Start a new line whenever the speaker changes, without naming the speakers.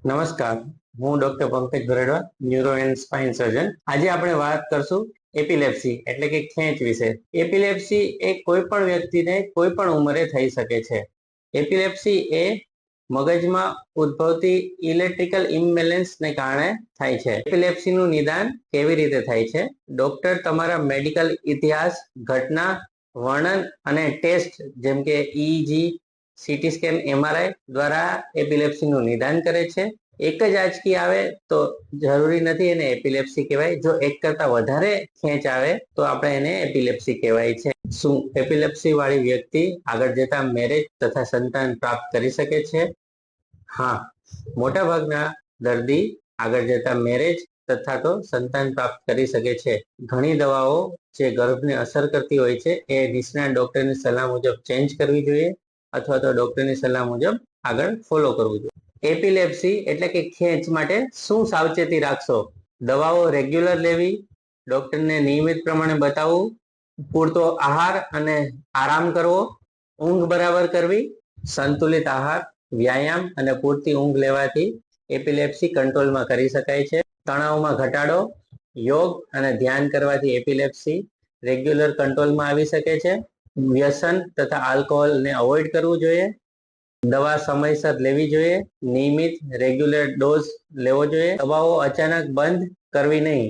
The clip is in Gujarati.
નમસ્કાર, હું doctor Pankaj ભરડવા, neuro and spine સર્જન. આજે આપણે વાત કરશું એપિલેપ્સી એટલે કે ખેંચ વિશે. એપિલેપ્સી એ કોઈ પણ વ્યક્તિને કોઈ પણ ઉંમરે થઈ શકે છે. એપિલેપ્સી એ મગજમાં ઉદ્ભવતી ઇલેક્ટ્રિકલ ઇમ્બેલેન્સને કારણે થાય છે. એપિલેપ્સીનું નિદાન કેવી રીતે થાય છે? ડોક્ટર તમારા મેડિકલ ઇતિહાસ, ઘટના, વર્ણન અને ટેસ્ટ જેમ કે EEG, સીટી સ્કેન, MRI દ્વારા એપિલેપ્સીનું નિદાન કરે છે. એક જ આંચકી આવે તો જરૂરી નથી એને એપિલેપ્સી કહેવાય. જો એક કરતા વધારે ખેંચ આવે તો આપણે એને એપિલેપ્સી કહેવાય છે. શું એપિલેપ્સી વાળી વ્યક્તિ આગળ જતા મેરેજ તથા સંતાન પ્રાપ્ત કરી શકે છે? હા, મોટા ભાગના દર્દી આગળ જતા મેરેજ તથા તો સંતાન પ્રાપ્ત કરી શકે છે. ઘણી દવાઓ જે ગર્ભને અસર કરતી હોય છે એ નિષ્ણાત ડોક્ટરની સલાહ મુજબ ચેન્જ કરવી જોઈએ અથવા તો ડોક્ટરની સલાહ મુજબ આગળ ફોલો કરવું જોઈએ. એપિલેપ્સી એટલે કે ખેંચ માટે શું સાવચેતી રાખશો? દવાઓ રેગ્યુલર લેવી, ડોક્ટરને નિયમિત પ્રમાણે બતાવવું, પૂરતો આહાર અને આરામ કરવો, ઊંઘ બરાબર કરવી, સંતુલિત આહાર, વ્યાયામ અને પૂરતી ઊંઘ લેવાથી એપિલેપ્સી કંટ્રોલમાં કરી શકાય છે. તણાવમાં ઘટાડો, યોગ અને ધ્યાન કરવાથી એપિલેપ્સી રેગ્યુલર કંટ્રોલમાં આવી શકે છે. વ્યસન તથા આલ્કોહોલને અવોઇડ કરવું જોઈએ. દવા સમયસર લેવી જોઈએ. નિયમિત રેગ્યુલર ડોઝ લેવો જોઈએ. દવાઓ અચાનક બંધ કરવી નહીં.